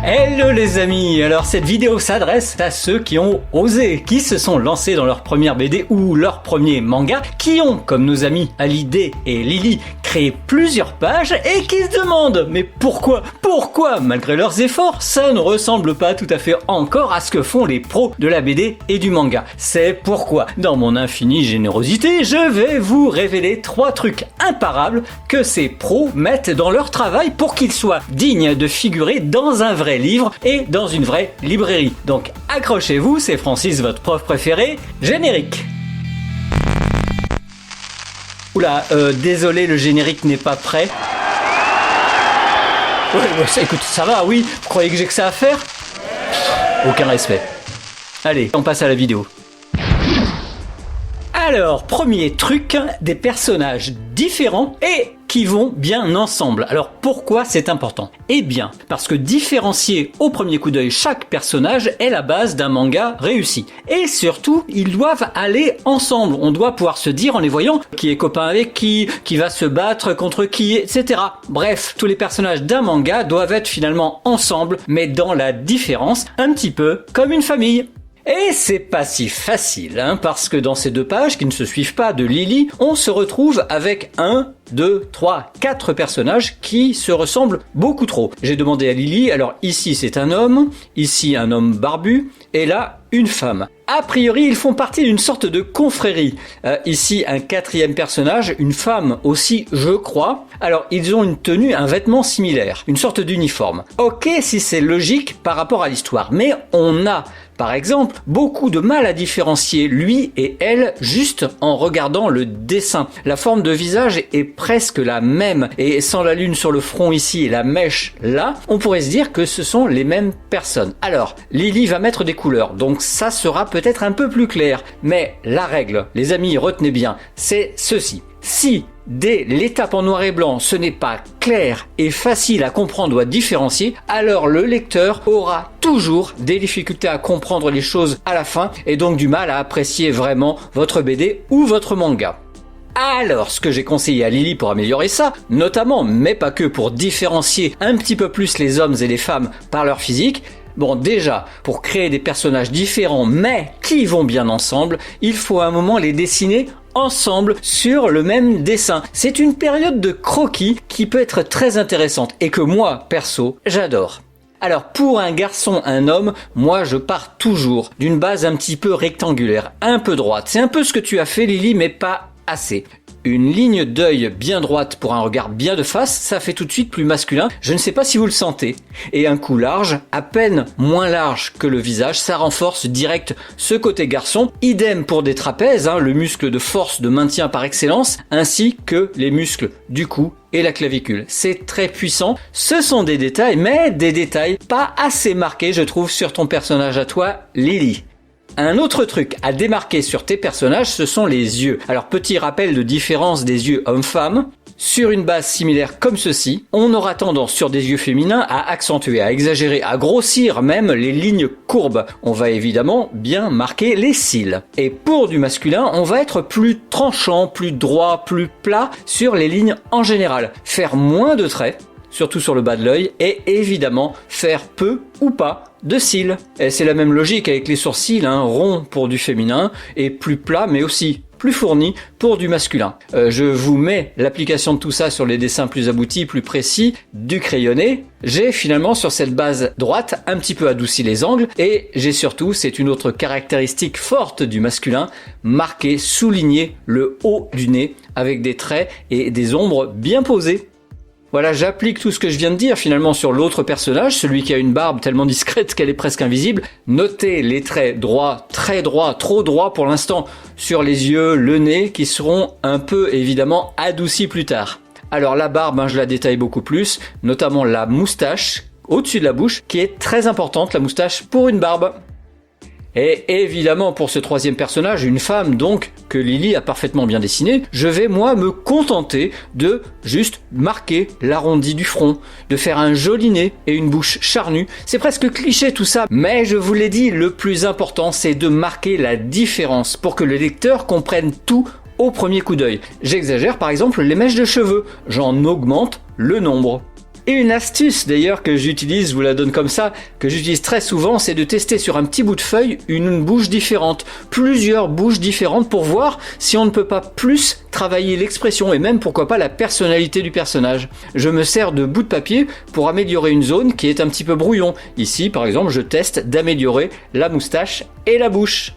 Hello les amis, alors cette vidéo s'adresse à ceux qui ont osé, qui se sont lancés dans leur première BD ou leur premier manga, qui ont, comme nos amis Hallyday et Lily, créé plusieurs pages et qui se demandent mais pourquoi, malgré leurs efforts, ça ne ressemble pas tout à fait encore à ce que font les pros de la BD et du manga. C'est pourquoi, dans mon infinie générosité, je vais vous révéler 3 trucs imparables que ces pros mettent dans leur travail pour qu'ils soient dignes de figurer dans un vrai livre et dans une vraie librairie. Donc accrochez-vous, c'est Francis, votre prof préféré. Générique. Oula, désolé, le générique n'est pas prêt. Ouais, écoute, ça va, oui. Vous croyez que j'ai que ça à faire? Aucun respect. Allez, on passe à la vidéo. Alors, premier truc, des personnages différents et qui vont bien ensemble. Alors pourquoi c'est important? Eh bien, parce que différencier au premier coup d'œil chaque personnage est la base d'un manga réussi. Et surtout, ils doivent aller ensemble. On doit pouvoir se dire en les voyant qui est copain avec qui va se battre contre qui, etc. Bref, tous les personnages d'un manga doivent être finalement ensemble, mais dans la différence, un petit peu comme une famille. Et c'est pas si facile, parce que dans ces 2 pages qui ne se suivent pas de Lily, on se retrouve avec 1, 2, 3, 4 personnages qui se ressemblent beaucoup trop. J'ai demandé à Lily, alors ici c'est un homme, ici un homme barbu, et là une femme. A priori, ils font partie d'une sorte de confrérie. Ici, un 4e personnage, une femme aussi, je crois. Alors, ils ont une tenue, un vêtement similaire, une sorte d'uniforme. Ok, si c'est logique par rapport à l'histoire, mais on a, par exemple, beaucoup de mal à différencier lui et elle juste en regardant le dessin. La forme de visage est presque la même, et sans la lune sur le front ici et la mèche là, on pourrait se dire que ce sont les mêmes personnes. Alors, Lily va mettre des couleurs, donc ça sera peut-être un peu plus clair, mais la règle, les amis, retenez bien, c'est ceci. Si dès l'étape en noir et blanc, ce n'est pas clair et facile à comprendre ou à différencier, alors le lecteur aura toujours des difficultés à comprendre les choses à la fin et donc du mal à apprécier vraiment votre BD ou votre manga. Alors, ce que j'ai conseillé à Lily pour améliorer ça, notamment, mais pas que pour différencier un petit peu plus les hommes et les femmes par leur physique, bon, déjà, pour créer des personnages différents mais qui vont bien ensemble, il faut à un moment les dessiner ensemble sur le même dessin. C'est une période de croquis qui peut être très intéressante et que moi, perso, j'adore. Alors pour un garçon, un homme, moi je pars toujours d'une base un petit peu rectangulaire, un peu droite. C'est un peu ce que tu as fait Lily, mais pas assez. Une ligne d'œil bien droite pour un regard bien de face, ça fait tout de suite plus masculin. Je ne sais pas si vous le sentez. Et un cou large, à peine moins large que le visage, ça renforce direct ce côté garçon. Idem pour des trapèzes, le muscle de force de maintien par excellence, ainsi que les muscles du cou et la clavicule. C'est très puissant. Ce sont des détails, mais des détails pas assez marqués, je trouve, sur ton personnage à toi, Lily. Un autre truc à démarquer sur tes personnages, ce sont les yeux. Alors petit rappel de différence des yeux hommes-femmes. Sur une base similaire comme ceci, on aura tendance sur des yeux féminins à accentuer, à exagérer, à grossir même les lignes courbes. On va évidemment bien marquer les cils. Et pour du masculin, on va être plus tranchant, plus droit, plus plat sur les lignes en général. Faire moins de traits, surtout sur le bas de l'œil, et évidemment faire peu ou pas de cils. Et c'est la même logique avec les sourcils, ronds pour du féminin et plus plat mais aussi plus fourni pour du masculin. Je vous mets l'application de tout ça sur les dessins plus aboutis, plus précis du crayonné. J'ai finalement sur cette base droite un petit peu adouci les angles et j'ai surtout, c'est une autre caractéristique forte du masculin, marqué, souligné le haut du nez avec des traits et des ombres bien posées. Voilà, j'applique tout ce que je viens de dire finalement sur l'autre personnage, celui qui a une barbe tellement discrète qu'elle est presque invisible. Notez les traits droits, très droits, trop droits pour l'instant sur les yeux, le nez, qui seront un peu évidemment adoucis plus tard. Alors la barbe, je la détaille beaucoup plus, notamment la moustache au-dessus de la bouche, qui est très importante, la moustache pour une barbe. Et évidemment pour ce 3e personnage, une femme donc que Lily a parfaitement bien dessinée, je vais moi me contenter de juste marquer l'arrondi du front, de faire un joli nez et une bouche charnue. C'est presque cliché tout ça, mais je vous l'ai dit, le plus important c'est de marquer la différence pour que le lecteur comprenne tout au premier coup d'œil. J'exagère par exemple les mèches de cheveux, j'en augmente le nombre. Et une astuce d'ailleurs que j'utilise, je vous la donne comme ça, que j'utilise très souvent, c'est de tester sur un petit bout de feuille une bouche différente, plusieurs bouches différentes pour voir si on ne peut pas plus travailler l'expression et même pourquoi pas la personnalité du personnage. Je me sers de bout de papier pour améliorer une zone qui est un petit peu brouillon. Ici par exemple je teste d'améliorer la moustache et la bouche.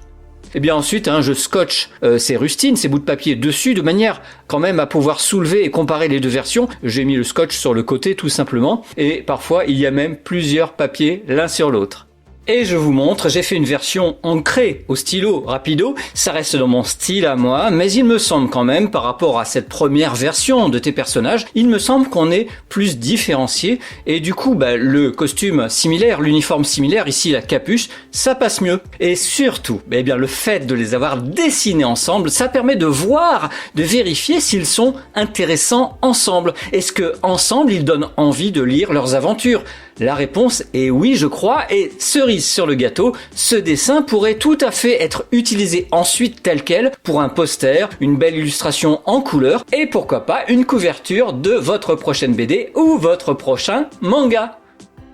Et bien ensuite, je scotche ces rustines, ces bouts de papier dessus, de manière quand même à pouvoir soulever et comparer les deux versions. J'ai mis le scotch sur le côté tout simplement, et parfois il y a même plusieurs papiers l'un sur l'autre. Et je vous montre, j'ai fait une version ancrée au stylo rapido, ça reste dans mon style à moi, mais il me semble quand même, par rapport à cette première version de tes personnages, il me semble qu'on est plus différencié, et du coup, le costume similaire, l'uniforme similaire, ici la capuche, ça passe mieux. Et surtout, le fait de les avoir dessinés ensemble, ça permet de voir, de vérifier s'ils sont intéressants ensemble. Est-ce que ensemble, ils donnent envie de lire leurs aventures? La réponse est oui, je crois, et cerise sur le gâteau, ce dessin pourrait tout à fait être utilisé ensuite tel quel pour un poster, une belle illustration en couleur et pourquoi pas une couverture de votre prochaine BD ou votre prochain manga.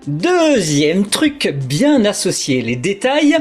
Deuxième truc bien associé, les détails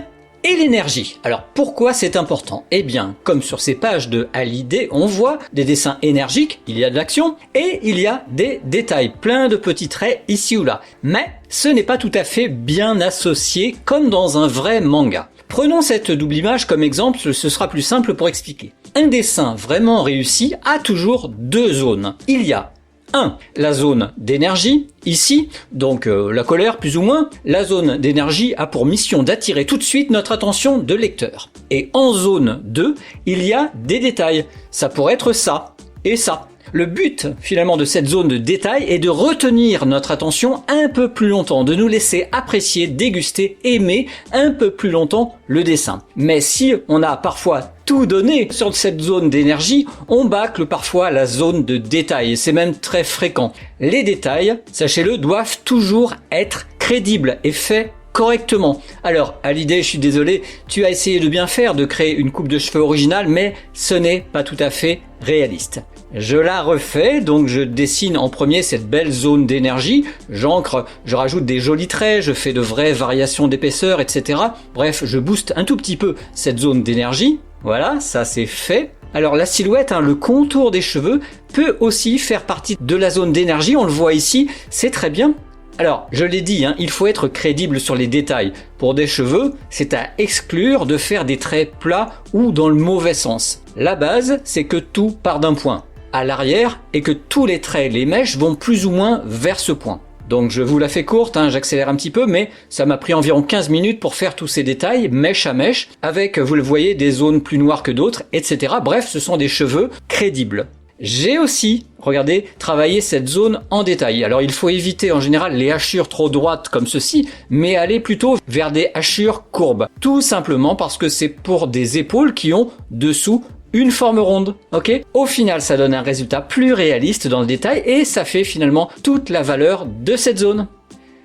et l'énergie. Alors pourquoi c'est important? Eh bien, comme sur ces pages de Hallyday, on voit des dessins énergiques, il y a de l'action, et il y a des détails, plein de petits traits ici ou là. Mais ce n'est pas tout à fait bien associé comme dans un vrai manga. Prenons cette double image comme exemple, ce sera plus simple pour expliquer. Un dessin vraiment réussi a toujours deux zones. Il y a 1. La zone d'énergie, ici, donc la colère plus ou moins. La zone d'énergie a pour mission d'attirer tout de suite notre attention de lecteur. Et en zone 2, il y a des détails. Ça pourrait être ça et ça. Le but finalement de cette zone de détail est de retenir notre attention un peu plus longtemps, de nous laisser apprécier, déguster, aimer un peu plus longtemps le dessin. Mais si on a parfois tout donné sur cette zone d'énergie, on bâcle parfois la zone de détail et c'est même très fréquent. Les détails, sachez-le, doivent toujours être crédibles et faits correctement. Alors, Hallyday, je suis désolé, tu as essayé de bien faire, de créer une coupe de cheveux originale, mais ce n'est pas tout à fait réaliste. Je la refais, donc je dessine en premier cette belle zone d'énergie, j'encre, je rajoute des jolis traits, je fais de vraies variations d'épaisseur, etc. Bref, je booste un tout petit peu cette zone d'énergie. Voilà, ça c'est fait. Alors la silhouette, le contour des cheveux peut aussi faire partie de la zone d'énergie, on le voit ici, c'est très bien. Alors, je l'ai dit, il faut être crédible sur les détails. Pour des cheveux, c'est à exclure de faire des traits plats ou dans le mauvais sens. La base, c'est que tout part d'un point à l'arrière et que tous les traits, les mèches vont plus ou moins vers ce point. Donc je vous la fais courte, j'accélère un petit peu, mais ça m'a pris environ 15 minutes pour faire tous ces détails, mèche à mèche, avec, vous le voyez, des zones plus noires que d'autres, etc. Bref, ce sont des cheveux crédibles. J'ai aussi, regardez, travaillé cette zone en détail. Alors il faut éviter en général les hachures trop droites comme ceci, mais aller plutôt vers des hachures courbes. Tout simplement parce que c'est pour des épaules qui ont dessous une forme ronde, ok? Au final, ça donne un résultat plus réaliste dans le détail et ça fait finalement toute la valeur de cette zone.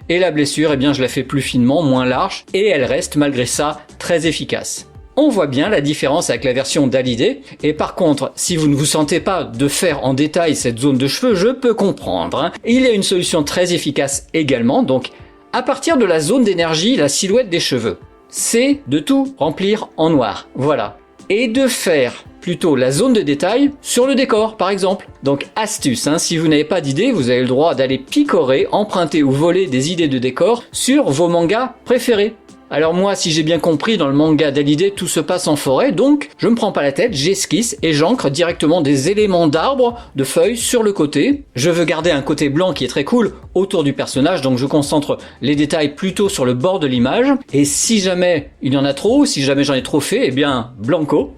Et la blessure, je la fais plus finement, moins large, et elle reste malgré ça très efficace. On voit bien la différence avec la version d'Hallyday, et par contre, si vous ne vous sentez pas de faire en détail cette zone de cheveux, je peux comprendre. Il y a une solution très efficace également, donc à partir de la zone d'énergie, la silhouette des cheveux, c'est de tout remplir en noir, voilà. Et de faire plutôt la zone de détail sur le décor par exemple. Donc astuce, si vous n'avez pas d'idée, vous avez le droit d'aller picorer, emprunter ou voler des idées de décor sur vos mangas préférés. Alors moi, si j'ai bien compris, dans le manga d'Hallyday, tout se passe en forêt, donc je me prends pas la tête, j'esquisse et j'encre directement des éléments d'arbres, de feuilles sur le côté. Je veux garder un côté blanc qui est très cool autour du personnage, donc je concentre les détails plutôt sur le bord de l'image. Et si jamais il y en a trop, si jamais j'en ai trop fait, blanco,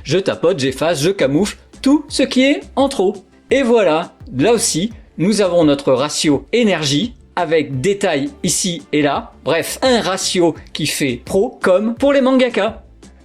je tapote, j'efface, je camoufle tout ce qui est en trop. Et voilà, là aussi, nous avons notre ratio énergie, avec détails ici et là. Bref, un ratio qui fait pro comme pour les mangaka.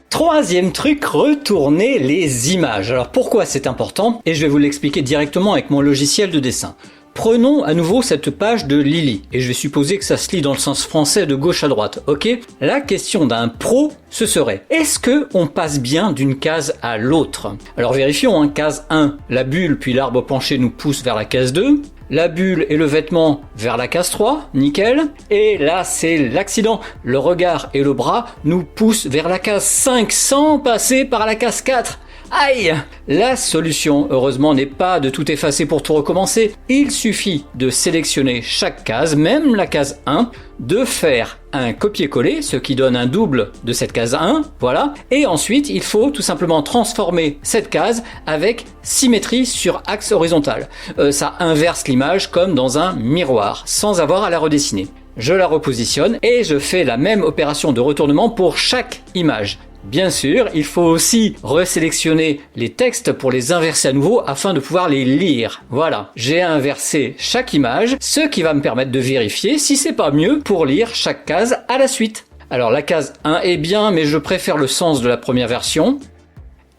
Troisième truc, retourner les images. Alors pourquoi c'est important? Et je vais vous l'expliquer directement avec mon logiciel de dessin. Prenons à nouveau cette page de Lily, et je vais supposer que ça se lit dans le sens français de gauche à droite, ok? La question d'un pro, ce serait, est-ce que on passe bien d'une case à l'autre? Alors vérifions, case 1, la bulle puis l'arbre penché nous pousse vers la case 2. la bulle et le vêtement vers la case 3, nickel. Et là, c'est l'accident. Le regard et le bras nous poussent vers la case 5 sans passer par la case 4. Aïe! La solution, heureusement, n'est pas de tout effacer pour tout recommencer. Il suffit de sélectionner chaque case, même la case 1, de faire un copier-coller, ce qui donne un double de cette case 1, voilà. Et ensuite, il faut tout simplement transformer cette case avec symétrie sur axe horizontal. Ça inverse l'image comme dans un miroir, sans avoir à la redessiner. Je la repositionne et je fais la même opération de retournement pour chaque image. Bien sûr, il faut aussi resélectionner les textes pour les inverser à nouveau afin de pouvoir les lire. Voilà, j'ai inversé chaque image, ce qui va me permettre de vérifier si c'est pas mieux pour lire chaque case à la suite. Alors la case 1 est bien, mais je préfère le sens de la première version.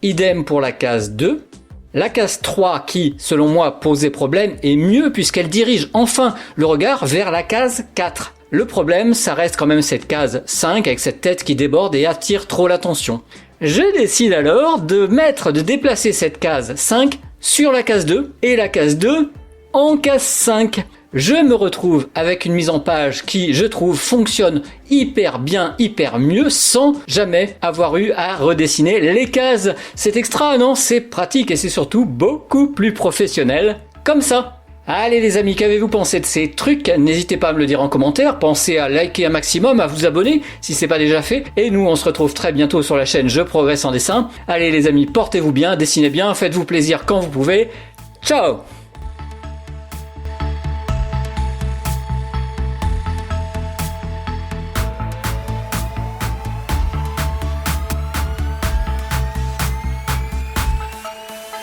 Idem pour la case 2. La case 3 qui, selon moi, posait problème est mieux puisqu'elle dirige enfin le regard vers la case 4. Le problème, ça reste quand même cette case 5 avec cette tête qui déborde et attire trop l'attention. Je décide alors de déplacer cette case 5 sur la case 2 et la case 2 en case 5. Je me retrouve avec une mise en page qui, je trouve, fonctionne hyper bien, hyper mieux sans jamais avoir eu à redessiner les cases. C'est extra, non? C'est pratique et c'est surtout beaucoup plus professionnel comme ça. Allez les amis, qu'avez-vous pensé de ces trucs? N'hésitez pas à me le dire en commentaire, pensez à liker un maximum, à vous abonner si c'est pas déjà fait, et nous on se retrouve très bientôt sur la chaîne Je Progresse en Dessin. Allez les amis, portez-vous bien, dessinez bien, faites-vous plaisir quand vous pouvez. Ciao!